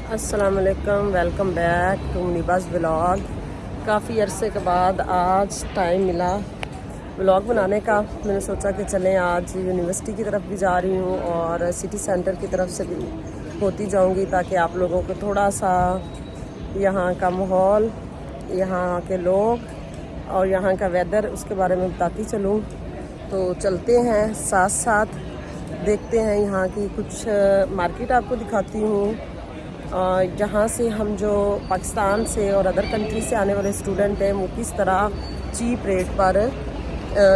अस्सलामुअलैकुम, welcome back to मुनीबाज़ vlog. काफ़ी अरसे के बाद आज टाइम मिला व्लॉग बनाने का। मैंने सोचा कि चलें, आज यूनिवर्सिटी की तरफ भी जा रही हूँ और सिटी सेंटर की तरफ से भी होती जाऊँगी ताकि आप लोगों को थोड़ा सा यहाँ का माहौल, यहाँ के लोग और यहाँ का वेदर उसके बारे में बताती चलूँ। तो चलते हैं, साथ साथ देखते हैं यहाँ की कुछ मार्केट आपको दिखाती हूँ जहाँ से हम जो पाकिस्तान से और अदर कंट्री से आने वाले स्टूडेंट हैं वो किस तरह चीप रेट पर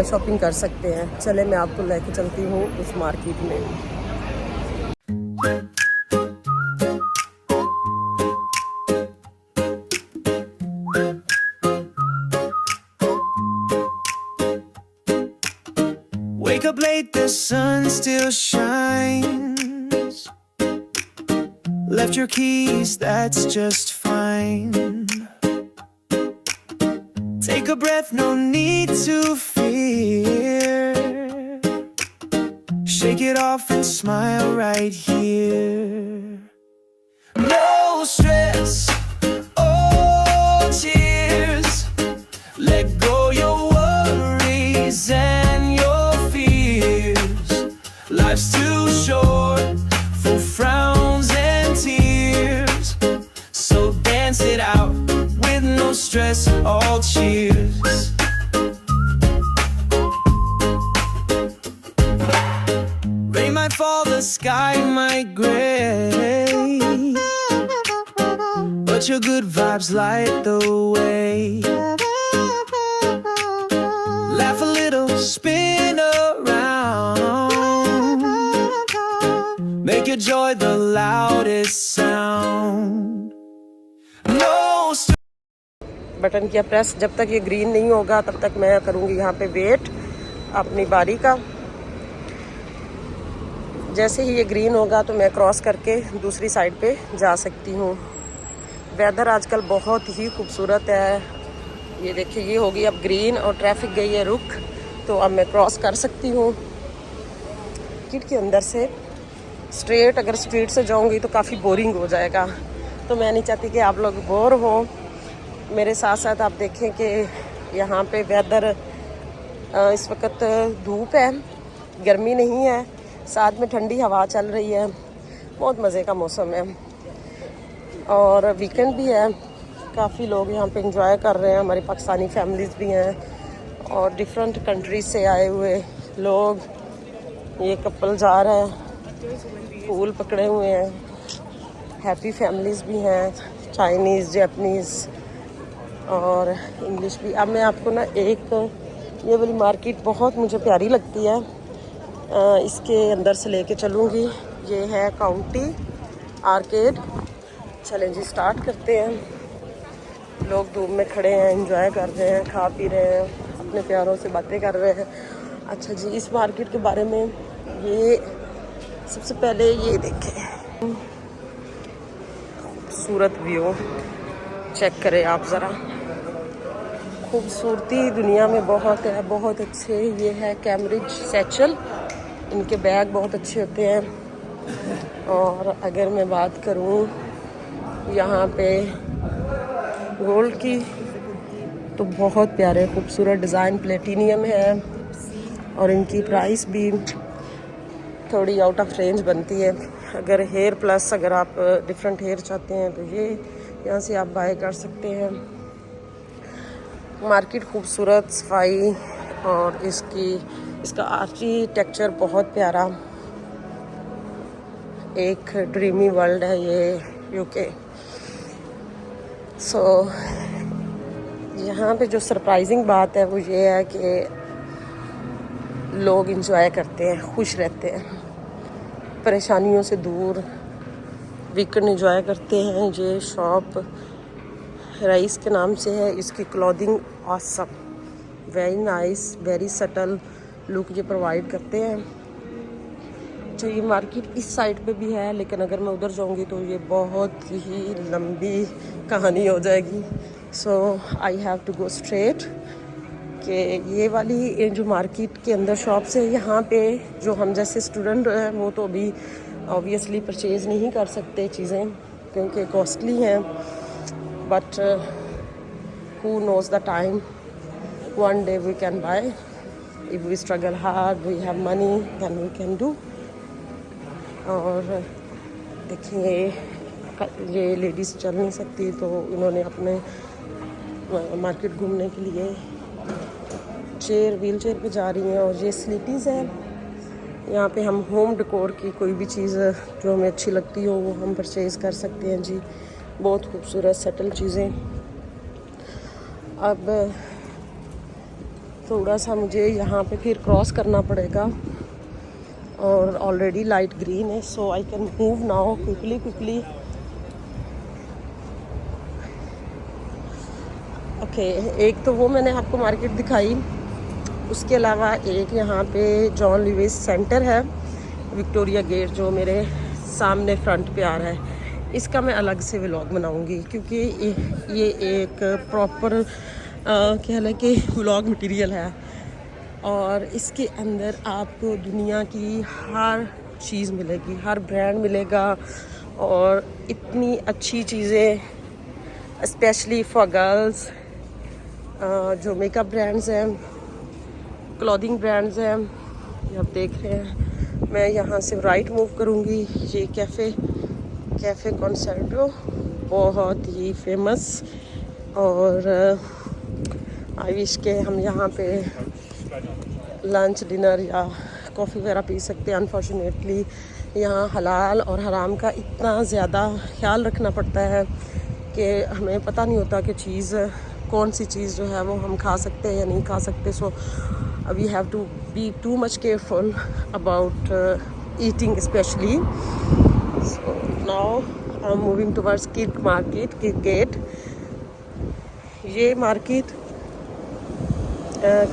शॉपिंग कर सकते हैं। चले मैं आपको लेके चलती हूँ उस मार्केट में। Wake up late, the sun still shines. Left your keys, that's just fine. Take a breath, no need to fear. Shake it off and smile right here. No stress, oh cheers. Let go your worries and your fears. Life's too short for frowns and tears, so dance it out with no stress, all cheers. Rain might fall, the sky might gray, but your good vibes light the way. Laugh a little, spin around, make your joy the loudest sound. No button किया press. जब तक ये green नहीं होगा तब तक मैं करूँगी यहाँ पे वेट अपनी बारी का। जैसे ही ये ग्रीन होगा तो मैं क्रॉस करके दूसरी साइड पे जा सकती हूँ। वेदर आजकल बहुत ही खूबसूरत है। ये देखिए, ये होगी अब ग्रीन और ट्रैफिक गई है रुक, तो अब मैं क्रॉस कर सकती हूँ। मार्केट के अंदर से स्ट्रेट अगर स्ट्रीट से जाऊँगी तो काफ़ी बोरिंग हो जाएगा, तो मैं नहीं चाहती कि आप लोग बोर हो। मेरे साथ साथ आप देखें कि यहाँ पे वेदर इस वक्त धूप है, गर्मी नहीं है, साथ में ठंडी हवा चल रही है, बहुत मज़े का मौसम है और वीकेंड भी है। काफ़ी लोग यहाँ पे एंजॉय कर रहे हैं, हमारी पाकिस्तानी फैमिलीज़ भी हैं और डिफरेंट कंट्रीज से आए हुए लोग। ये कपल जा रहा है, फूल पकड़े हुए हैं, हैप्पी फैमिलीज़ भी हैं, चाइनीज़, जापानीज़ और इंग्लिश भी। अब मैं आपको ना एक ये वाली मार्केट बहुत मुझे प्यारी लगती है, इसके अंदर से लेके चलूँगी। ये है काउंटी आर्केड। चलें जी, स्टार्ट करते हैं। लोग धूप में खड़े हैं, एंजॉय कर रहे हैं, खा पी रहे हैं, अपने प्यारों से बातें कर रहे हैं। अच्छा जी, इस मार्केट के बारे में ये सबसे पहले ये देखें, खूबसूरत व्यू चेक करें आप ज़रा। खूबसूरती दुनिया में बहुत है, बहुत अच्छे। ये है कैम्ब्रिज सैचल, इनके बैग बहुत अच्छे होते हैं। और अगर मैं बात करूँ यहाँ पे गोल्ड की, तो बहुत प्यारे खूबसूरत डिज़ाइन प्लेटिनियम है और इनकी प्राइस भी थोड़ी आउट ऑफ रेंज बनती है। अगर हेयर प्लस अगर आप डिफरेंट हेयर चाहते हैं तो ये यहाँ से आप बाय कर सकते हैं। मार्केट खूबसूरत, सफाई और इसका आर्किटेक्चर बहुत प्यारा। एक ड्रीमी वर्ल्ड है ये यूके। सो यहाँ पे जो सरप्राइजिंग बात है वो ये है कि लोग इंजॉय करते हैं, खुश रहते हैं, परेशानियों से दूर वीकेंड इंजॉय करते हैं। ये शॉप राइस के नाम से है, इसकी clothing awesome, very nice, very subtle look ये प्रोवाइड करते हैं। अच्छा, ये मार्केट इस साइड पे भी है, लेकिन अगर मैं उधर जाऊंगी तो ये बहुत ही लंबी कहानी हो जाएगी। So I have to go straight. कि ये वाली जो मार्केट के अंदर शॉप्स है, यहाँ पे जो हम जैसे स्टूडेंट हैं वो तो अभी ऑब्वियसली परचेज़ नहीं कर सकते चीज़ें, क्योंकि कॉस्टली हैं, but who knows the time, one day we can buy, if we struggle hard, we have money, then we can do. और देखिए ये लेडीज़ चल नहीं सकती, तो इन्होंने अपने मार्केट घूमने के लिए व्हील चेयर पे जा रही हैं। और ये स्लीपीज़ हैं। यहाँ पे हम होम डेकोर की कोई भी चीज़ जो हमें अच्छी लगती हो वो हम परचेज़ कर सकते हैं जी। बहुत खूबसूरत सटल चीज़ें। अब थोड़ा सा मुझे यहाँ पे फिर क्रॉस करना पड़ेगा, और ऑलरेडी लाइट ग्रीन है, so I can move now quickly. Okay, एक तो वो मैंने आपको मार्केट दिखाई, उसके अलावा एक यहाँ पे जॉन लुइस सेंटर है, विक्टोरिया गेट जो मेरे सामने फ्रंट पे आ रहा है। इसका मैं अलग से व्लॉग बनाऊंगी, क्योंकि ये एक प्रॉपर कह लें कि व्लॉग मटेरियल है, और इसके अंदर आपको दुनिया की हर चीज़ मिलेगी, हर ब्रांड मिलेगा, और इतनी अच्छी चीज़ें स्पेशली फॉर गर्ल्स, जो मेकअप ब्रांड्स हैं, क्लॉथिंग ब्रांड्स हैं, ये आप देख रहे हैं। मैं यहाँ से राइट मूव करूँगी। ये कैफ़े कॉन्सर्टो बहुत ही फेमस, और आई विश के हम यहाँ पे लंच डिनर या कॉफ़ी वगैरह पी सकते हैं। अनफॉर्चुनेटली यहाँ हलाल और हराम का इतना ज़्यादा ख्याल रखना पड़ता है कि हमें पता नहीं होता कि चीज़ कौन सी चीज़ जो है वो हम खा सकते हैं या नहीं खा सकते। So we have to be too much careful about eating specially. So now I am moving towards kid market, kid gate. ये मार्केट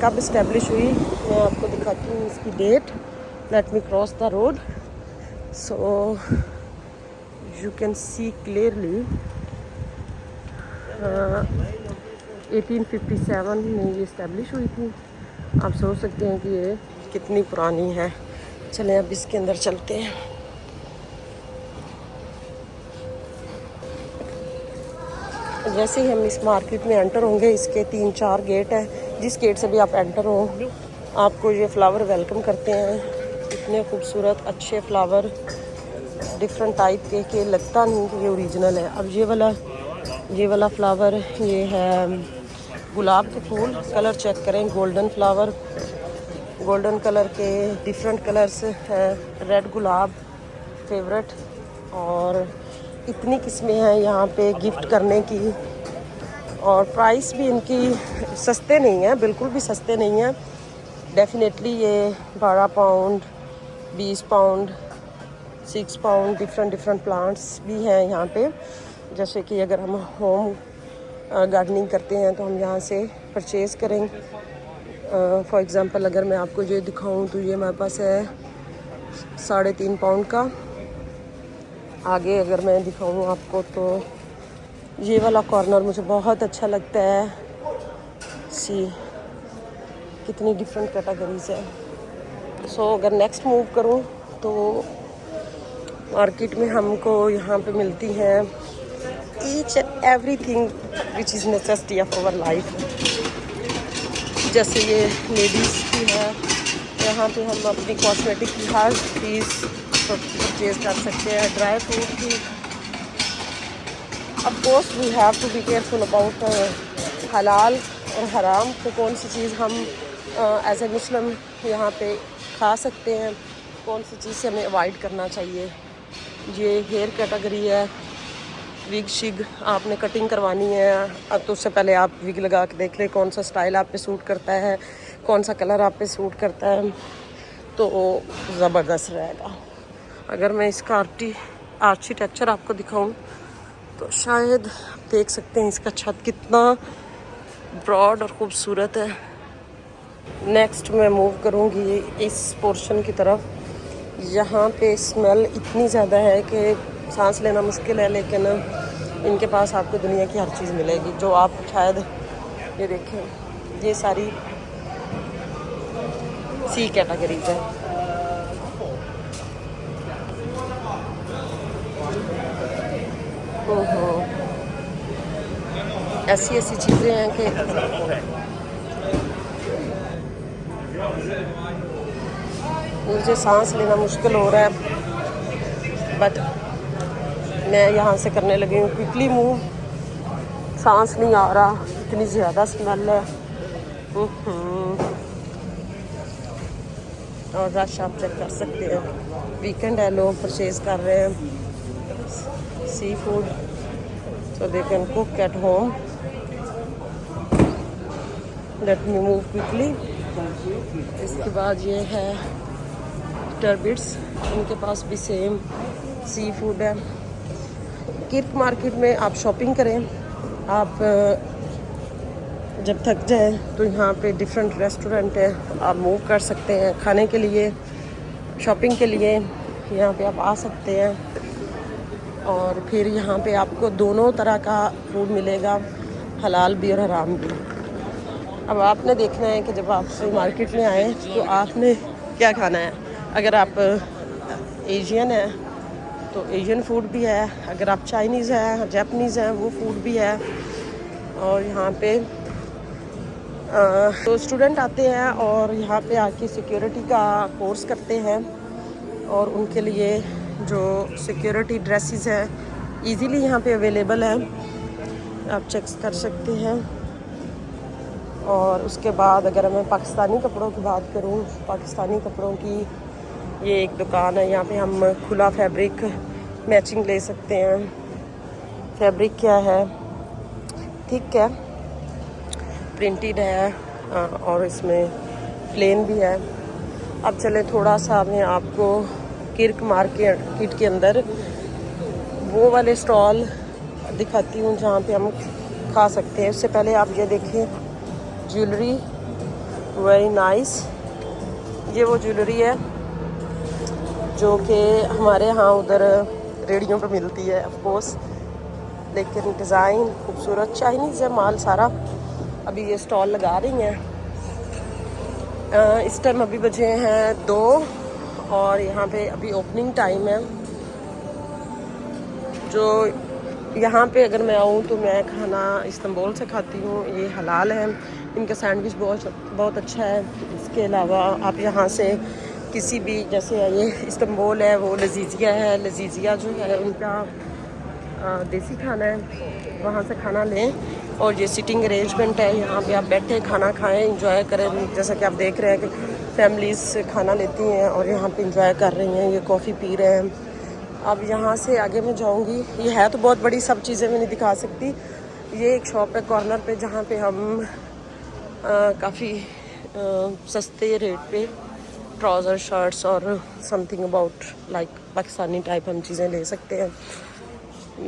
कब इस्टेब्लिश हुई मैं आपको दिखाती हूँ इसकी date. Let me cross the road so you can see clearly. 1857 में ये इस्टेब्लिश हुई थी। आप सोच सकते हैं कि ये कितनी पुरानी है। चलें अब इसके अंदर चलते हैं। जैसे ही हम इस मार्केट में एंटर होंगे, इसके 3-4 गेट हैं। जिस गेट से भी आप एंटर हो आपको ये फ्लावर वेलकम करते हैं। इतने खूबसूरत अच्छे फ्लावर डिफरेंट टाइप के लगता नहीं कि ये ओरिजिनल है। अब ये वाला फ्लावर ये है गुलाब के फूल। कलर चेक करें, गोल्डन फ्लावर, गोल्डन कलर के डिफरेंट कलर्स हैं। रेड गुलाब फेवरेट, और इतनी किस्में हैं यहाँ पे गिफ्ट करने की। और प्राइस भी इनकी सस्ते नहीं है, बिल्कुल भी सस्ते नहीं हैं। डेफिनेटली ये 12 pound, 20 pound, 6 pound different plants भी हैं यहाँ पे। जैसे कि अगर हम होम गार्डनिंग करते हैं तो हम यहाँ से परचेज़ करेंगे। फॉर एग्ज़ाम्पल अगर मैं आपको ये दिखाऊं तो ये मेरे पास है 3.5 पाउंड का। आगे अगर मैं दिखाऊं आपको तो ये वाला कॉर्नर मुझे बहुत अच्छा लगता है। सी कितनी डिफरेंट कैटेगरीज है। सो अगर नेक्स्ट मूव करूं तो मार्केट में हमको यहाँ पे मिलती हैं each and everything which is necessity of our life. जैसे ये लेडीज़ की है, यहाँ पे हम अपनी कॉस्मेटिक की हर चीज़ परचेज़ कर सकते हैं। ड्राई फ्रूट की of course we have to be careful about हलाल और हराम को कौन सी चीज़ हम एज ए मुस्लिम यहाँ पे खा सकते हैं, कौन सी चीज़ से हमें अवॉइड करना चाहिए। ये हेयर कैटेगरी है। विग शिग आपने कटिंग करवानी है अब तो उससे पहले आप विग लगा के देख लें कौन सा स्टाइल आप पे सूट करता है, कौन सा कलर आप पे सूट करता है, तो ज़बरदस्त रहेगा। अगर मैं इसका आर्किटेक्चर आपको दिखाऊं तो शायद आप देख सकते हैं इसका छत कितना ब्रॉड और ख़ूबसूरत है। नेक्स्ट मैं मूव करूंगी इस पोर्शन की तरफ। यहाँ पे स्मेल इतनी ज़्यादा है कि सांस लेना मुश्किल है, लेकिन इनके पास आपको दुनिया की हर चीज़ मिलेगी जो आप शायद ये देखें। ये सारी सी कैटेगरीज है। ऐसी ऐसी चीज़ें हैं कि मुझे सांस लेना मुश्किल हो रहा है, बट मैं यहाँ से करने लगी हूँ क्विकली मूव। सांस नहीं आ रहा, इतनी ज़्यादा स्मेल है। और रश आप चेक कर सकते हैं, वीकेंड है, लोग परचेज कर रहे हैं seafood so they can cook at home. Let me move quickly. इसके बाद ये है टर्बिट्स, उनके पास भी सेम सी फूड है। किर्क मार्केट में आप शॉपिंग करें, आप जब थक जाए तो यहाँ पे डिफरेंट रेस्टोरेंट है, आप मूव कर सकते हैं खाने के लिए, शॉपिंग के लिए यहाँ पे आप आ सकते हैं। और फिर यहाँ पे आपको दोनों तरह का फूड मिलेगा, हलाल भी और हराम भी। अब आपने देखना है कि जब आप मार्केट में आए तो आपने क्या खाना है। अगर आप एशियन है तो एशियन फूड भी है, अगर आप चाइनीज़ है, जापानीज़ है, वो फूड भी है। और यहाँ पे तो स्टूडेंट आते हैं और यहाँ पे आके सिक्योरिटी का कोर्स करते हैं, और उनके लिए जो सिक्योरिटी ड्रेसेस है इजीली यहाँ पे अवेलेबल है, आप चेक कर सकते हैं। और उसके बाद अगर मैं पाकिस्तानी कपड़ों की बात करूँ, पाकिस्तानी कपड़ों की ये एक दुकान है, यहाँ पे हम खुला फैब्रिक मैचिंग ले सकते हैं। फैब्रिक क्या है, थिक है, प्रिंटेड है, और इसमें प्लेन भी है। अब चले थोड़ा सा मैं आपको किर्क मार्केट के अंदर वो वाले स्टॉल दिखाती हूँ जहाँ पे हम खा सकते हैं। उससे पहले आप ये देखें, ज्वेलरी वेरी नाइस। ये वो ज्वेलरी है जो कि हमारे यहाँ उधर रेडियो पे मिलती है ऑफ कोर्स, लेकिन डिज़ाइन खूबसूरत, चाइनीज़ है माल सारा। अभी ये स्टॉल लगा रही हैं। इस टाइम अभी बजे हैं 2 और यहाँ पे अभी ओपनिंग टाइम है। जो यहाँ पे अगर मैं आऊँ तो मैं खाना इस्तांबुल से खाती हूँ, ये हलाल है, इनका सैंडविच बहुत अच्छा है। इसके अलावा आप यहाँ से किसी भी, जैसे ये इस्तांबुल है, वो लजीजिया है, लजीजिया जो है उनका देसी खाना है, वहाँ से खाना लें। और ये सिटिंग अरेंजमेंट है, यहाँ पे आप बैठे खाना खाएं, इंजॉय करें। जैसा कि आप देख रहे हैं कि फैमिलीज़ खाना लेती हैं और यहाँ पे इंजॉय कर रही हैं, ये कॉफ़ी पी रहे हैं। अब यहाँ से आगे मैं जाऊँगी, ये है तो बहुत बड़ी, सब चीज़ें मैं नहीं दिखा सकती। ये एक शॉप है कॉर्नर पे जहाँ पे हम काफ़ी सस्ते रेट पे ट्राउज़र, शर्ट्स और something about like Pakistani type हम चीज़ें ले सकते हैं।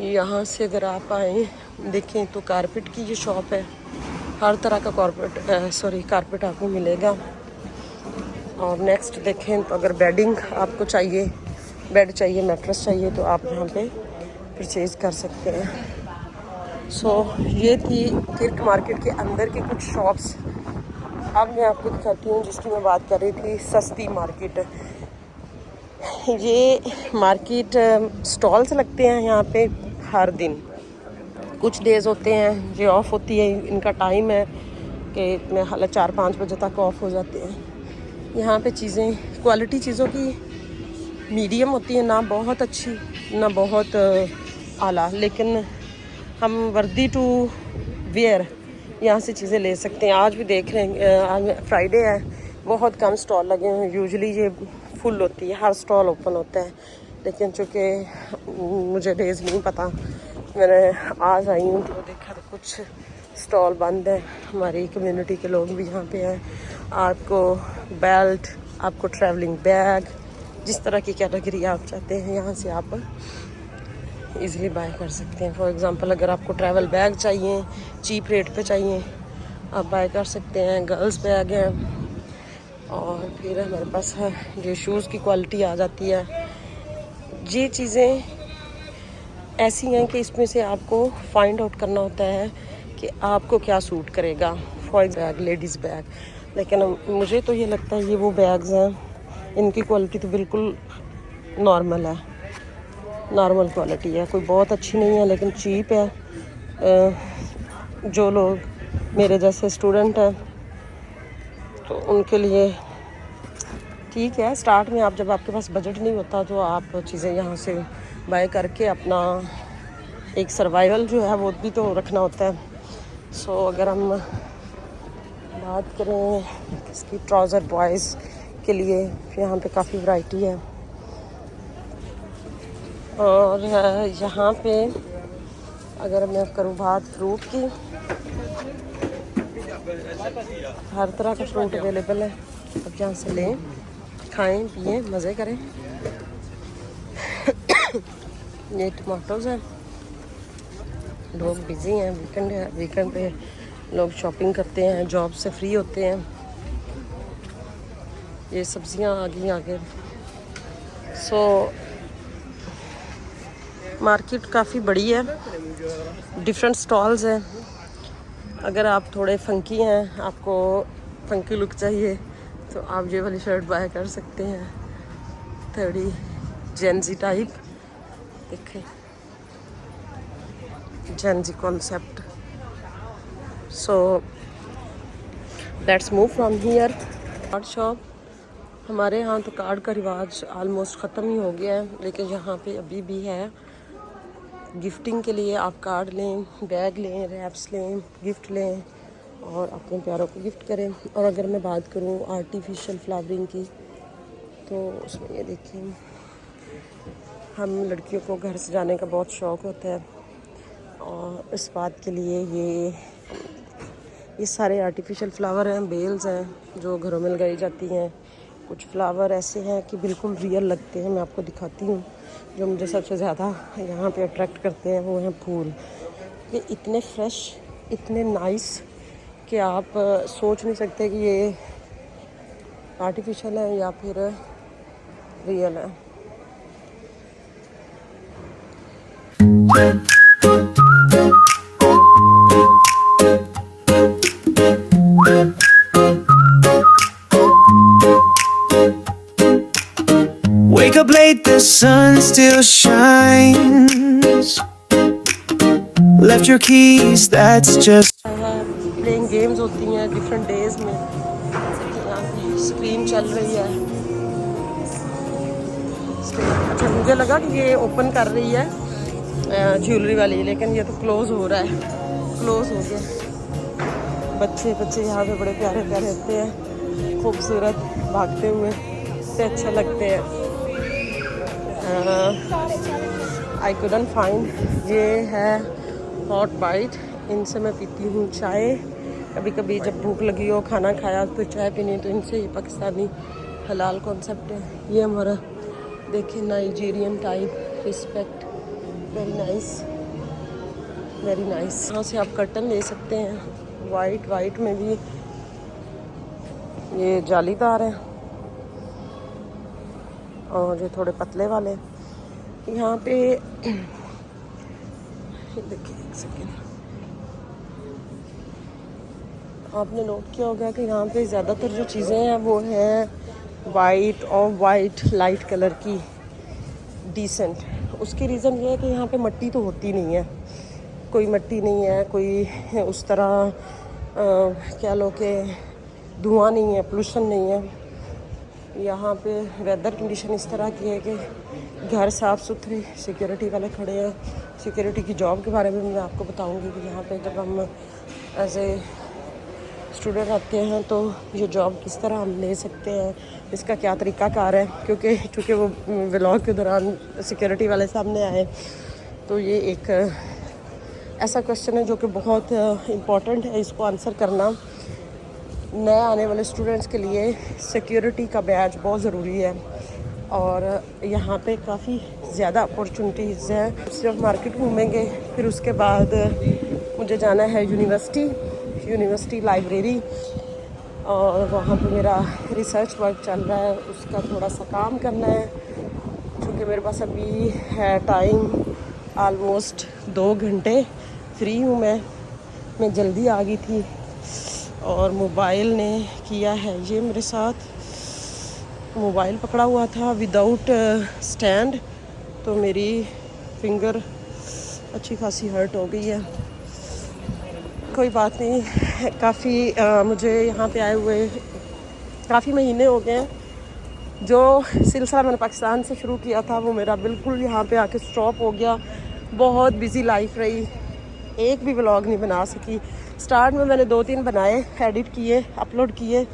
यहाँ से अगर आप आएँ देखें तो कारपेट की ये शॉप है, हर तरह का कारपेट आपको मिलेगा। और नेक्स्ट देखें तो अगर बेडिंग आपको चाहिए, बेड चाहिए, मैट्रेस चाहिए, तो आप यहाँ पे परचेज़ कर सकते हैं। सो ये थी किर्क मार्केट के अंदर की कुछ शॉप्स। अब मैं आपको दिखाती हूँ जिसकी मैं बात कर रही थी, सस्ती मार्केट। ये मार्केट स्टॉल्स लगते हैं यहाँ पे हर दिन, कुछ डेज़ होते हैं जो ऑफ़ होती है, इनका टाइम है कि इतने 4-5 बजे तक ऑफ़ हो जाते हैं। यहाँ पे चीज़ें, क्वालिटी चीज़ों की मीडियम होती है, ना बहुत अच्छी ना बहुत आला, लेकिन हम वर्दी टू वेयर यहाँ से चीज़ें ले सकते हैं। आज भी देख रहे हैं, आज फ्राइडे है, बहुत कम स्टॉल लगे हुए हैं। यूजुअली ये फुल होती है, हर स्टॉल ओपन होता है, लेकिन चूँकि मुझे डेज़ नहीं पता, मैंने आज आई हूँ तो देखा तो कुछ स्टॉल बंद है। हमारी कम्युनिटी के लोग भी यहाँ पे हैं। आपको बेल्ट, आपको ट्रैवलिंग बैग, जिस तरह की कैटेगरी आप चाहते हैं यहाँ से आप इजीली बाय कर सकते हैं। फॉर एग्जांपल अगर आपको ट्रैवल बैग चाहिए, चीप रेट पे चाहिए, आप बाय कर सकते हैं। गर्ल्स बैग हैं, और फिर हमारे पास है ये शूज़ की क्वालिटी आ जाती है। ये चीज़ें ऐसी हैं कि इसमें से आपको फाइंड आउट करना होता है कि आपको क्या सूट करेगा। फॉर बैग, लेडीज़ बैग, लेकिन मुझे तो ये लगता है ये वो बैग्स हैं, इनकी क्वालिटी तो बिल्कुल नॉर्मल है। नॉर्मल क्वालिटी है, कोई बहुत अच्छी नहीं है लेकिन चीप है। जो लोग मेरे जैसे स्टूडेंट हैं तो उनके लिए ठीक है। स्टार्ट में आप जब आपके पास बजट नहीं होता तो आप चीज़ें यहाँ से बाय करके अपना एक सर्वाइवल जो है वो भी तो रखना होता है। सो अगर हम बात करें इसकी ट्राउज़र बॉयज़ के लिए, यहाँ पे काफ़ी वैरायटी है। और यहाँ पे अगर मैं करूँ बात फ्रूट की, हर तरह का फ्रूट अवेलेबल है। अब यहाँ से लें, खाएं पिएं मज़े करें। ये टमाटोज़ हैं, लोग बिज़ी हैं, वीकेंड है, वीकेंड पे लोग शॉपिंग करते हैं, जॉब से फ्री होते हैं। ये सब्जियां आ गई आगे। सो मार्केट काफ़ी बड़ी है, डिफरेंट स्टॉल्स हैं। अगर आप थोड़े फंकी हैं, आपको फंकी लुक चाहिए तो आप ये वाली शर्ट बाय कर सकते हैं, थोड़ी जेंजी टाइप। देखें Gen Z concept. So let's move from here. Card shop, हमारे यहाँ तो कार्ड का रिवाज आलमोस्ट ख़त्म ही हो गया है, लेकिन यहाँ पे अभी भी है। गिफ्टिंग के लिए आप कार्ड लें, बैग लें, रैप्स लें, गिफ्ट लें और अपने प्यारों को गिफ्ट करें। और अगर मैं बात करूँ आर्टिफिशियल फ्लावरिंग की तो उसमें ये देखिए, हम लड़कियों को घर से जाने का बहुत शौक़ होता है और इस बात के लिए ये सारे आर्टिफिशियल फ्लावर हैं, बेल्स हैं जो घरों में लगाई जाती हैं। कुछ फ्लावर ऐसे हैं कि बिल्कुल रियल लगते हैं, मैं आपको दिखाती हूँ। जो मुझे सबसे ज़्यादा यहाँ पे अट्रैक्ट करते हैं वो हैं फूल। ये इतने फ्रेश, इतने नाइस कि आप सोच नहीं सकते कि ये आर्टिफिशियल है या फिर रियल है। Wake up late, the sun still shines. Left your keys, that's just playing games होती हैं डिफरेंट डेज में। स्क्रीन चल रही है। अच्छा, मुझे लगा कि ये ओपन कर रही है ज्वेलरी वाली, लेकिन ये तो क्लोज हो रहा है। क्लोज हो गया। बच्चे यहाँ पे बड़े प्यारे प्यारे होते हैं, खूबसूरत, भागते हुए से अच्छे लगते हैं। I couldn't find. ये है हॉट बाइट, इनसे मैं पीती हूँ चाय। कभी कभी जब भूख लगी हो, खाना खाया तो चाय पीनी, तो इनसे ही पाकिस्तानी हलाल कॉन्सेप्ट है। ये हमारा देखिए Nigerian type, respect, very nice, very nice. यहाँ से आप कर्टन ले सकते हैं, वाइट में भी ये जालीदार है और ये थोड़े पतले वाले। यहाँ पे देखिए, एक सेकेंड, आपने नोट किया होगा कि यहाँ पे ज़्यादातर जो चीज़ें हैं वो हैं वाइट और वाइट लाइट कलर की, डिसेंट। उसकी रीज़न ये है कि यहाँ पे मट्टी तो होती नहीं है, कोई मट्टी नहीं है, कोई उस तरह क्या लो कि धुआं नहीं है, पोल्यूशन नहीं है। यहाँ पे वेदर कंडीशन इस तरह की है कि घर साफ़ सुथरे, सिक्योरिटी वाले खड़े हैं। सिक्योरिटी की जॉब के बारे में मैं आपको बताऊंगी कि यहाँ पे जब हम एज ए स्टूडेंट आते हैं तो ये जॉब किस तरह हम ले सकते हैं, इसका क्या तरीक़ाकार है। क्योंकि वो व्लॉग के दौरान सिक्योरिटी वाले सामने आए, तो ये एक ऐसा क्वेश्चन है जो कि बहुत इम्पॉर्टेंट है। इसको आंसर करना नए आने वाले स्टूडेंट्स के लिए सिक्योरिटी का बैज बहुत ज़रूरी है। और यहाँ पे काफ़ी ज़्यादा अपॉर्चुनिटीज़ हैं। सिर्फ मार्केट घूमेंगे, फिर उसके बाद मुझे जाना है यूनिवर्सिटी लाइब्रेरी, और वहाँ पे मेरा रिसर्च वर्क चल रहा है, उसका थोड़ा सा काम करना है। क्योंकि मेरे पास अभी है टाइम ऑलमोस्ट 2 घंटे, फ्री हूँ मैं जल्दी आ गई थी और मोबाइल ने किया है ये मेरे साथ। मोबाइल पकड़ा हुआ था विदाउट स्टैंड, तो मेरी फिंगर अच्छी खासी हर्ट हो गई है। कोई बात नहीं, काफ़ी मुझे यहाँ पे आए हुए काफ़ी महीने हो गए हैं। जो सिलसिला मैंने पाकिस्तान से शुरू किया था वो मेरा बिल्कुल यहाँ पे आके स्टॉप हो गया। बहुत बिज़ी लाइफ रही, एक भी व्लॉग नहीं बना सकी। स्टार्ट में मैंने 2-3 बनाए, एडिट किए, अपलोड किए,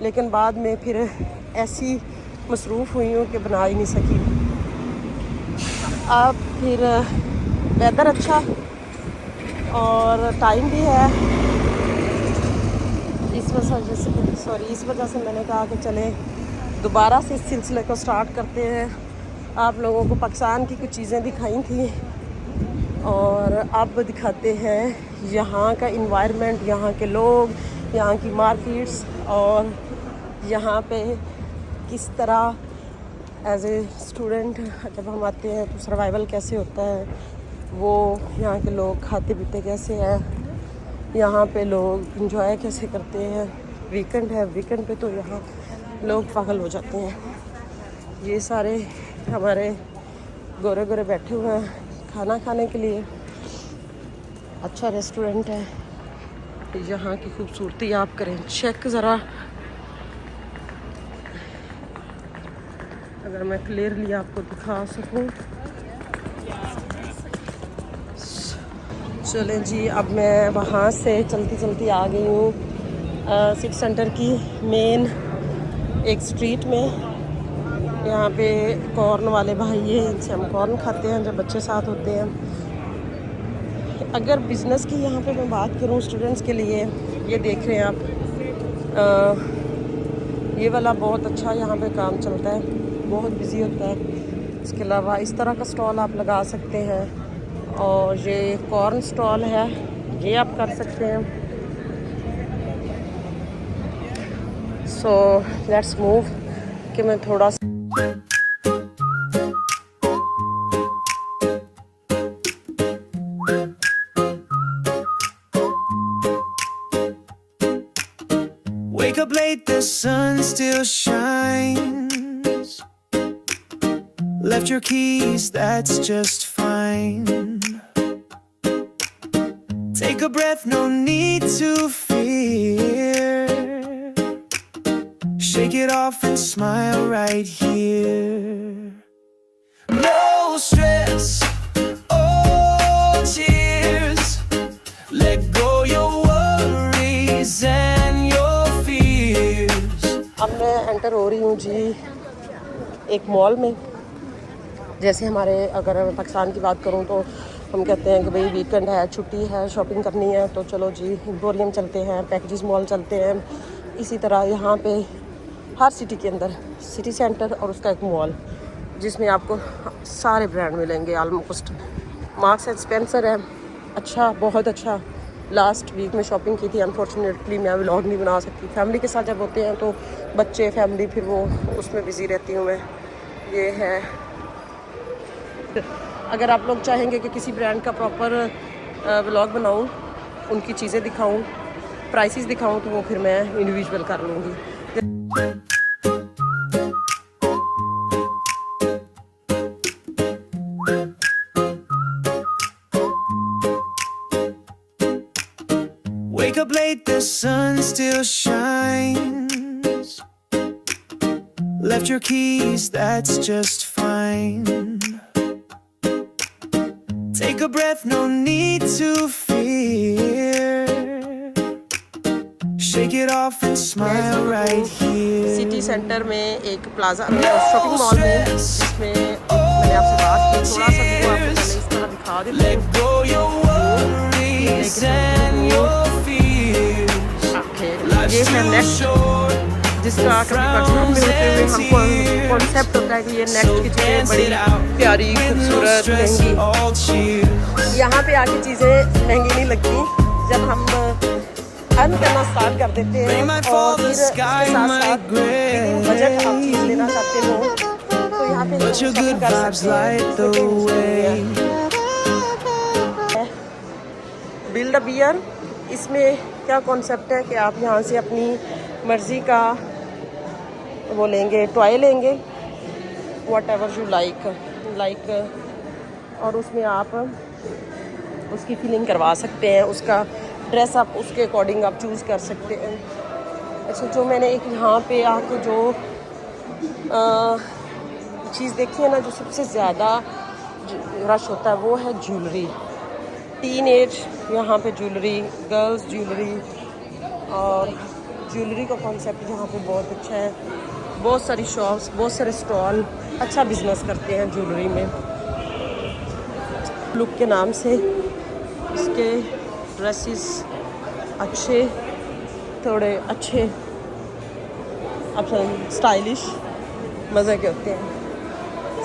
लेकिन बाद में फिर ऐसी मसरूफ़ हुई हूँ कि बना ही नहीं सकी। अब फिर वेदर अच्छा और टाइम भी है, इस वजह से मैंने कहा कि चलें दोबारा से इस सिलसिले को स्टार्ट करते हैं। आप लोगों को पाकिस्तान की कुछ चीज़ें दिखाई थी और अब दिखाते हैं यहाँ का इन्वायरमेंट, यहाँ के लोग, यहाँ की मार्केट्स और यहाँ पे किस तरह एज ए स्टूडेंट जब हम आते हैं तो सर्वाइवल कैसे होता है, वो यहाँ के लोग खाते पीते कैसे हैं, यहाँ पे लोग इंजॉय कैसे करते हैं। वीकेंड है, वीकेंड पे तो यहाँ लोग पागल हो जाते हैं। ये सारे हमारे गोरे गोरे बैठे हुए हैं खाना खाने के लिए। अच्छा रेस्टोरेंट है, यहाँ की खूबसूरती आप करें चेक ज़रा। अगर मैं क्लियरली आपको दिखा सकूं। चलें जी, अब मैं वहाँ से चलती चलती आ गई हूँ सिटी सेंटर की मेन एक स्ट्रीट में। यहाँ पे कॉर्न वाले भाई हैं, इनसे हम कॉर्न खाते हैं जब बच्चे साथ होते हैं। अगर बिज़नेस की यहाँ पे मैं बात करूँ स्टूडेंट्स के लिए, ये देख रहे हैं आप, ये वाला बहुत अच्छा यहाँ पे काम चलता है, बहुत बिजी होता है। इसके अलावा इस तरह का स्टॉल आप लगा सकते हैं और ये कॉर्न स्टॉल है, ये आप कर सकते हैं। सो लेट्स मूव कि मैं थोड़ा सा Wake up late, the sun still shines. Left your keys, that's just fine. Take a breath, no need to fear. Shake it off and smile right here. No stress, oh tears. Let go your worries and your fears. अब मैं enter हो रही हूँ जी एक mall में। जैसे हमारे, अगर मैं पाकिस्तान की बात करूँ तो हम कहते हैं कि भाई वीकेंड है, छुट्टी है, शॉपिंग करनी है तो चलो जी एम्पोरियम चलते हैं, पैकेजेस मॉल चलते हैं। इसी तरह यहाँ पे हर सिटी के अंदर सिटी सेंटर और उसका एक मॉल जिसमें आपको सारे ब्रांड मिलेंगे ऑलमोस्ट। मार्क्स एंड स्पेंसर है, अच्छा, बहुत अच्छा। लास्ट वीक में शॉपिंग की थी, अनफॉर्चुनेटली मैं व्लॉग नहीं बना सकती। फैमिली के साथ जब होते हैं तो बच्चे फैमिली फिर वो उसमें बिज़ी रहती हूँ मैं। ये है, अगर आप लोग चाहेंगे कि किसी ब्रांड का प्रॉपर व्लॉग बनाऊँ, उनकी चीज़ें दिखाऊँ, प्राइसेस दिखाऊँ, तो वो फिर मैं इंडिविजुअल कर लूँगी। Wake up late, the sun still shines. Left your keys, that's just fine. Take a breath, no need to fear. Shake it off and smile right here. City centre में एक plaza shopping mall में, जिसमें मैंने आपसे बात की, थोड़ा सा व्यू आपको पहले इस तरह दिखा देती Let go your worries and your fears. ये है नेक्स्ट, जिसका कभी वर्कशॉप में होते हुए हमको कॉन्सेप्ट होता है कि ये नेक्स्ट की चीज़ें बड़ी प्यारी खूबसूरत महंगी। यहाँ पे आके चीज़ें महंगी नहीं लगती जब हम अर्न करना स्टार्ट कर देते हैं और फिर उसके साथ साथ बजट आप चीज़ लेना चाहते हो तो यहाँ पे शॉपिंग कर सकते हैं। बिल्ड अ बियर, इसमें क्या कॉन्सेप्ट है कि आप यहाँ से अपनी मर्ज़ी का वो लेंगे, टॉय लेंगे, वॉट एवर यू लाइक और उसमें आप उसकी फिलिंग करवा सकते हैं, उसका ड्रेस आप उसके अकॉर्डिंग आप चूज़ कर सकते हैं। अच्छा, जो मैंने एक यहाँ पे आके जो चीज़ देखी है ना, जो सबसे ज़्यादा रश होता है वो है ज्वेलरी। टीन एज यहाँ पे ज्वेलरी, गर्ल्स ज्वेलरी, और ज्वेलरी का कॉन्सेप्ट यहाँ पे बहुत अच्छा है। बहुत सारी शॉप्स, बहुत सारे स्टॉल अच्छा बिजनेस करते हैं ज्वेलरी में। लुक के नाम से इसके ड्रेसेस अच्छे, थोड़े अच्छे, अब स्टाइलिश मज़े के होते हैं।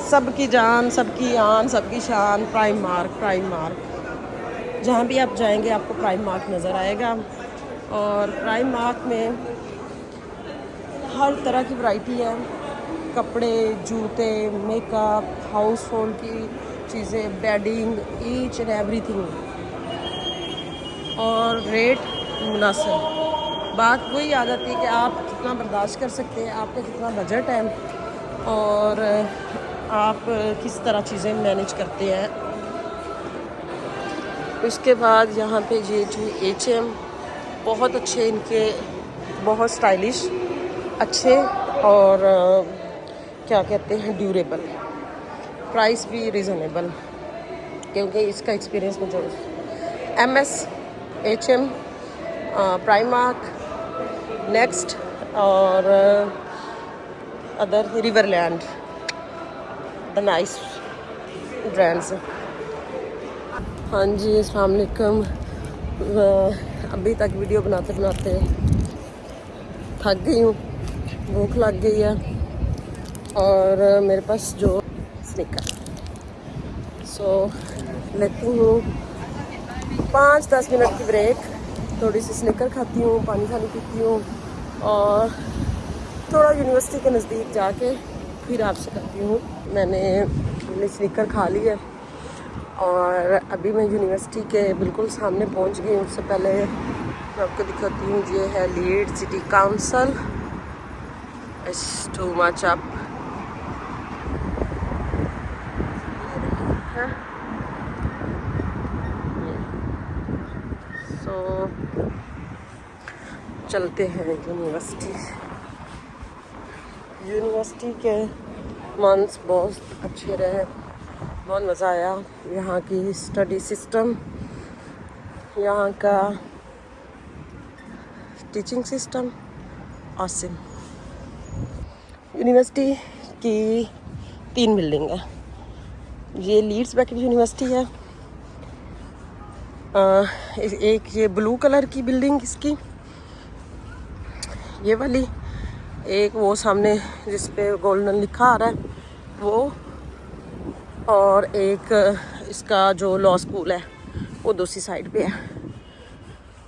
सबकी जान, सबकी आन, सबकी शान, प्राइम मार्क। जहाँ भी आप जाएंगे आपको प्राइम मार्क नज़र आएगा। और प्राइम मार्क में हर तरह की वैरायटी है, कपड़े, जूते, मेकअप, हाउस होल्ड की चीज़ें, बेडिंग, ईच एंड एवरीथिंग, और रेट मुनासिब। बात वही आ जाती है कि आप कितना बर्दाश्त कर सकते हैं, आपका कितना बजट है और आप किस तरह चीज़ें मैनेज करते हैं। उसके बाद यहाँ पे ये जो H&M, बहुत अच्छे इनके, बहुत स्टाइलिश, अच्छे, और क्या कहते हैं, ड्यूरेबल, प्राइस भी रीज़नेबल, क्योंकि इसका एक्सपीरियंस मुझे MS, H&M, प्राइमार्क, नेक्स्ट और अदर रिवरलैंड, द नाइस ब्रांड्स। हाँ जी, अस्सलाम वालेकुम। अभी तक वीडियो बनाते बनाते थक गई हूँ, भूख लग गई है, और मेरे पास जो स्निकर, सो लेती हूँ 5-10 मिनट की ब्रेक, थोड़ी सी स्निकर खाती हूँ, पानी पीती हूँ, और थोड़ा यूनिवर्सिटी के नज़दीक जाके फिर आपसे करती हूँ। मैंने स्निकर खा ली है और अभी मैं यूनिवर्सिटी के बिल्कुल सामने पहुँच गई हूँ। उससे पहले मैं आपको दिखाती हूँ, ये है Leeds city council. It's too much up. सो चलते हैं यूनिवर्सिटी के मंथ्स बहुत अच्छे रहे, बहुत मज़ा आया। यहाँ की स्टडी सिस्टम, यहाँ का टीचिंग सिस्टम ऑसम। यूनिवर्सिटी की 3 बिल्डिंग है। ये लीड्स ब्रैकेट यूनिवर्सिटी है, एक ये ब्लू कलर की बिल्डिंग इसकी, ये वाली, एक वो सामने जिस पे गोल्डन लिखा आ रहा है वो, और एक इसका जो लॉ स्कूल है वो दूसरी साइड पे है।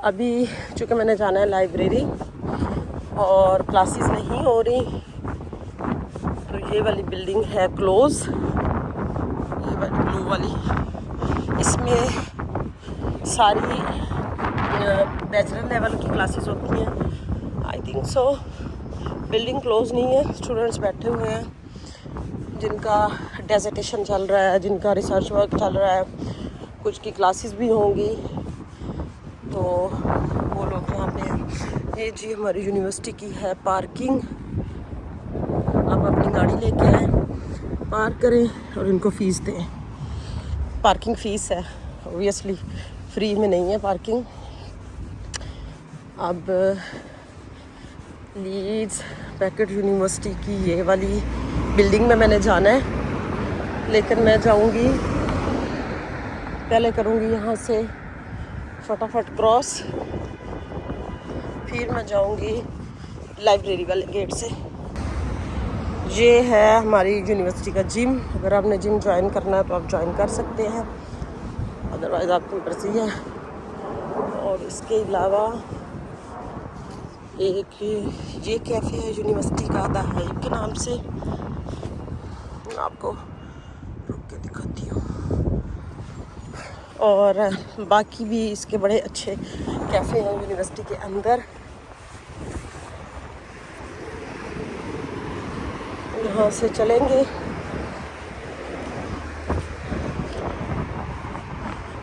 अभी चूँकि मैंने जाना है लाइब्रेरी और क्लासेस नहीं हो रही, तो ये वाली बिल्डिंग है क्लोज, ये वाली ब्लू वाली। इसमें सारी बैचलर लेवल की क्लासेस होती हैं, I think so. Building close नहीं है, स्टूडेंट्स बैठे हुए हैं जिनका डेजर्टेशन चल रहा है, जिनका रिसर्च वर्क चल रहा है, कुछ की क्लासेस भी होंगी, तो वो लोग यहाँ पे हैं। ये जी हमारी यूनिवर्सिटी की है पार्किंग। आप अपनी गाड़ी लेके आए, पार्क करें और इनको फ़ीस दें। पार्किंग फ़ीस है, ऑब्वियसली फ्री में नहीं है पार्किंग। अब लीड्स ब्रैकेट यूनिवर्सिटी की ये वाली बिल्डिंग में मैंने जाना है, लेकिन मैं जाऊंगी, पहले करूंगी यहाँ से फटाफट क्रॉस, फिर मैं जाऊंगी लाइब्रेरी वाले गेट से। ये है हमारी यूनिवर्सिटी का जिम। अगर आपने जिम ज्वाइन करना है तो आप ज्वाइन कर सकते हैं, अदरवाइज़ आपकी मर्जी है। और इसके अलावा एक ये कैफ़े है यूनिवर्सिटी का, द हाइव के नाम से, मैं आपको रुक के दिखाती हूँ। और बाकी भी इसके बड़े अच्छे कैफ़े हैं यूनिवर्सिटी के अंदर। यहाँ से चलेंगे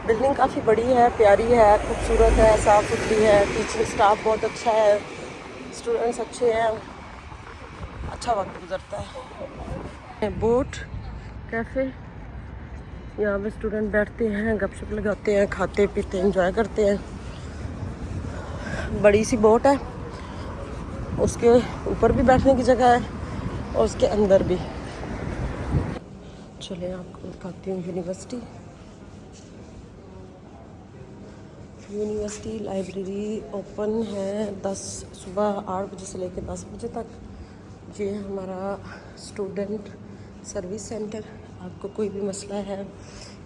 बिल्डिंग काफ़ी बड़ी है, प्यारी है, खूबसूरत है, साफ़ सुथरी है, टीचिंग स्टाफ बहुत अच्छा है, स्टूडेंट्स अच्छे हैं, अच्छा वक्त गुजरता है। बोट कैफ़े, यहाँ पे स्टूडेंट बैठते हैं, गपशप लगाते हैं, खाते पीते एंजॉय करते हैं। बड़ी सी बोट है, उसके ऊपर भी बैठने की जगह है और उसके अंदर भी। चलिए आपको दिखाती हूँ यूनिवर्सिटी। यूनिवर्सिटी लाइब्रेरी ओपन है सुबह 8 बजे से लेकर 10 बजे तक। ये हमारा स्टूडेंट सर्विस सेंटर। आपको कोई भी मसला है,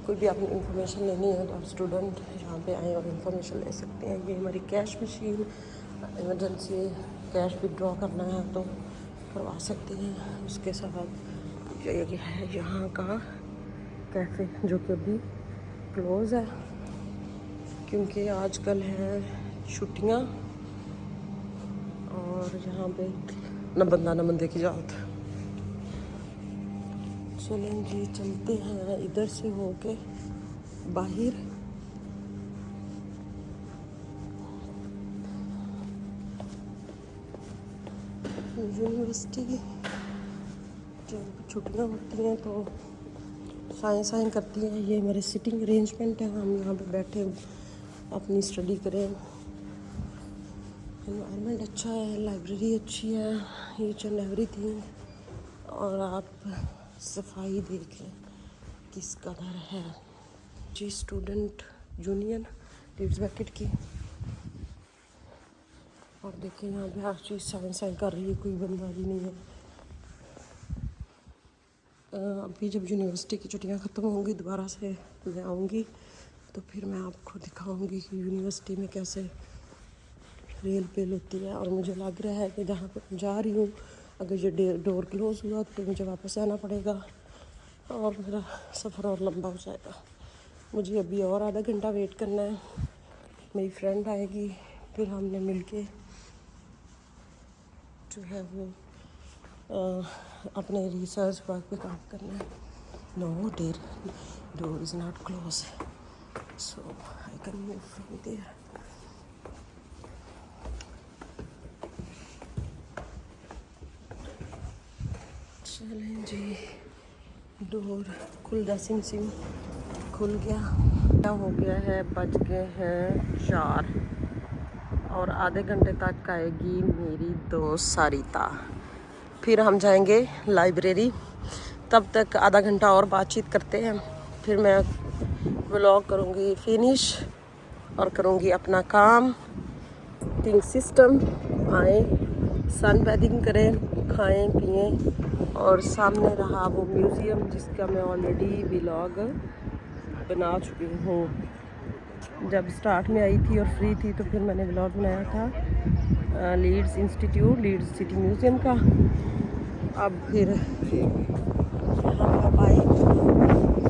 कोई भी आपने इंफॉर्मेशन लेनी है तो आप स्टूडेंट यहाँ पे आए और इंफॉर्मेशन ले सकते हैं। ये हमारी cash machine, emergency cash withdraw करना है तो करवा सकते हैं। उसके साथ ये है यहाँ का कैफ़े जो कि अभी क्लोज़ है क्योंकि आजकल है छुट्टियाँ और यहाँ पे न बंदा न बंदे की जात। चलें जी, चलते हैं इधर से होके बाहर। यूनिवर्सिटी जब छुट्टियाँ होती हैं तो साइन करती हैं। ये मेरे सिटिंग अरेंजमेंट है, हम यहाँ पे बैठे अपनी स्टडी करें। एनवायरनमेंट अच्छा है, लाइब्रेरी अच्छी है, ईच एंड एवरीथिंग। और आप सफाई देखें किस कदर है जी। स्टूडेंट यूनियन लीड्स बैकेट की। और देखें यहाँ पे हर चीज़ साइन कर रही है, कोई बंदा भी नहीं है। अभी जब यूनिवर्सिटी की छुट्टियाँ ख़त्म होंगी दोबारा से मैं आऊँगी तो फिर मैं आपको दिखाऊंगी कि यूनिवर्सिटी में कैसे रेल पेल होती है। और मुझे लग रहा है कि जहाँ पर जा रही हूँ अगर ये डोर क्लोज़ हुआ तो मुझे वापस आना पड़ेगा और मेरा सफ़र और लंबा हो जाएगा। मुझे अभी और आधा घंटा वेट करना है, मेरी फ्रेंड आएगी फिर हमने मिलके जो है वो अपने रिसर्च वर्क पे काम करना है। No door is not close so I can move from there. चलें जी, डोर खुल जा, सिम खुल गया। क्या हो गया है, बज गए हैं 4 और आधे घंटे तक आएगी मेरी दोस्त सारिता। फिर हम जाएंगे लाइब्रेरी, तब तक आधा घंटा और बातचीत करते हैं। फिर मैं व्लॉग करूँगी फिनिश और करूँगी अपना काम। थिंक सिस्टम आए, सन बैदिंग करें, खाएं पिएं। और सामने रहा वो म्यूज़ियम जिसका मैं ऑलरेडी व्लॉग बना चुकी हूँ। जब स्टार्ट में आई थी और फ्री थी तो फिर मैंने व्लॉग बनाया था Leeds institute, Leeds city museum का। अब फिर यहाँ आए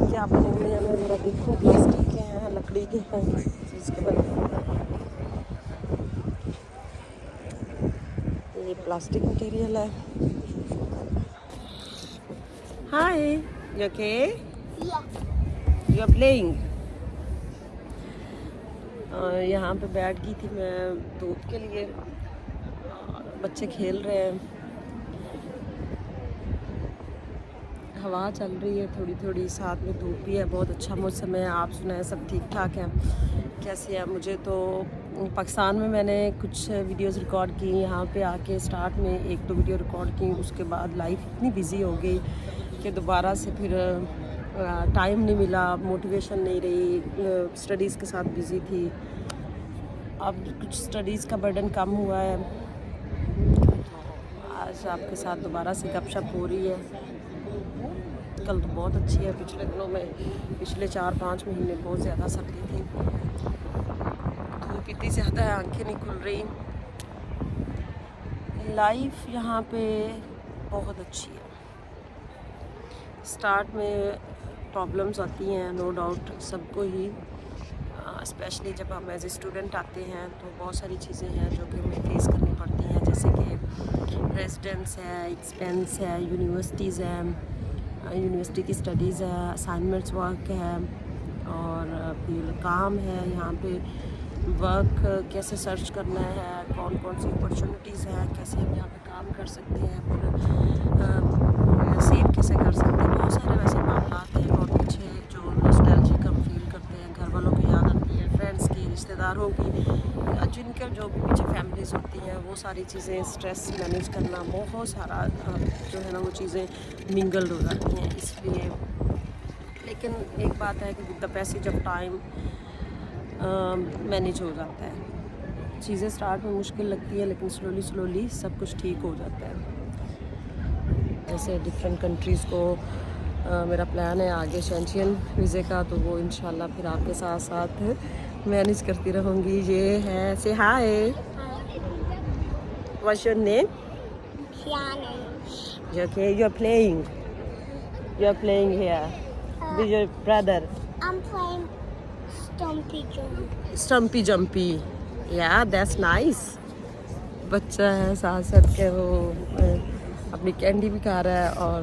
क्या अपने में मेरा देखो, प्लास्टिक के हैं, लकड़ी के हैं, किसी चीज़ के बने। ये प्लास्टिक मटेरियल है। Hi, you okay? You are playing? यहाँ पे बैठ गई थी मैं धूप के लिए, बच्चे खेल रहे हैं, हवा चल रही है थोड़ी थोड़ी, साथ में धूप भी है, बहुत अच्छा मौसम है। आप सुनाएं, सब ठीक ठाक है? कैसे है? मुझे तो पाकिस्तान में मैंने कुछ वीडियोस रिकॉर्ड की, यहाँ पे आके स्टार्ट में 1-2 वीडियो रिकॉर्ड की, उसके बाद लाइफ इतनी बिज़ी हो गई कि दोबारा से फिर टाइम नहीं मिला, मोटिवेशन नहीं रही, स्टडीज़ के साथ बिज़ी थी। अब कुछ स्टडीज़ का बर्डन कम हुआ है, आज आपके साथ दोबारा से गपशप हो रही है। कल तो बहुत अच्छी है, पिछले दिनों में, पिछले 4-5 महीने बहुत ज़्यादा सर्दी थी, धूप इतनी ज़्यादा है, आंखें नहीं खुल रही। लाइफ यहाँ पे बहुत अच्छी है। स्टार्ट में प्रॉब्लम्स आती हैं, नो डाउट सबको ही, स्पेशली जब हम एज ए स्टूडेंट आते हैं तो बहुत सारी चीज़ें हैं जो कि हमें फेस करनी पड़ती हैं, जैसे कि रेजिडेंस है, एक्सपेंस है, यूनिवर्सिटीज़ हैं, यूनिवर्सिटी की स्टडीज़ है, असाइनमेंट्स वर्क है, और अभी काम है यहाँ पे, वर्क कैसे सर्च करना है, कौन कौन सी अपॉर्चुनिटीज़ हैं, कैसे हम यहाँ पे काम कर सकते हैं, फिर सेव कैसे कर सकते हैं, बहुत सारे वैसे मामला हैं। और पीछे जो नॉस्टैल्जिक हम फील करते हैं, घर वालों की याद आती है, फ्रेंड्स की, रिश्तेदारों की, जिनके जो पीछे फैमिलीज़ होती हैं, वो सारी चीज़ें, स्ट्रेस मैनेज करना, बहुत सारा जो है ना वो चीज़ें मिंगल हो जाती हैं। इसलिए लेकिन एक बात है कि with the passage of time manage हो जाता है। चीज़ें स्टार्ट में मुश्किल लगती है, लेकिन स्लोली स्लोली सब कुछ ठीक हो जाता है। ऐसे डिफरेंट कंट्रीज़ को मेरा प्लान है आगे शेंशियन वीज़े का, तो वो इंशाल्लाह फिर आपके साथ साथ मैनेज करती रहूँगी। ये है, say hi, what's your name? Okay, you're playing here with your brother. I'm playing Stumpy Jump. Stumpy Jumpy. Yeah, that's nice. बच्चा है साथ साथ के वो अपनी कैंडी भी खा रहा है और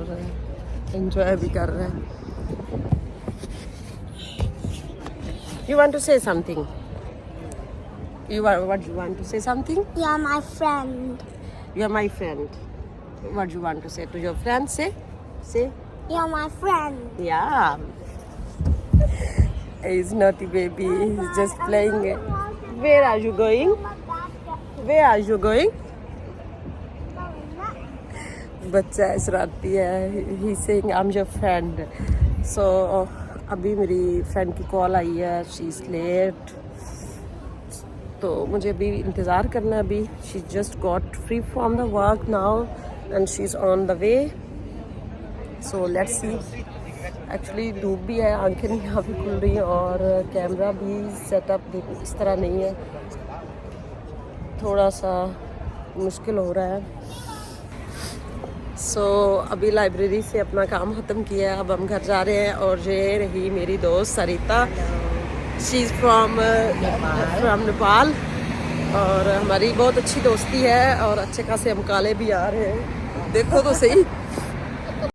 एंजॉय भी कर रहा है। You want to say something? What you want to say something? You're my friend. You're my friend. What you want to say to your friend? Say. You're my friend. Yeah. He's naughty baby. He's just playing it. Where are you going? Where are you going? बच्चा है, शरारती है। He saying I'm your friend. So अभी मेरी friend की call आई है, she is late. तो मुझे अभी इंतज़ार करना है। अभी she just got free from the work now and she's on the way. So let's see. Actually धूप भी है, आंखें नहीं यहाँ पे खुल रही हैं और कैमरा भी सेटअप इस तरह नहीं है, थोड़ा सा मुश्किल हो रहा है। सो अभी लाइब्रेरी से अपना काम ख़त्म किया है, अब हम घर जा रहे हैं। और ये रही मेरी दोस्त सरिता, शी इज़ फ्रॉम नेपाल और हमारी बहुत अच्छी दोस्ती है और अच्छे खासे हम काले भी आ रहे हैं, देखो तो सही।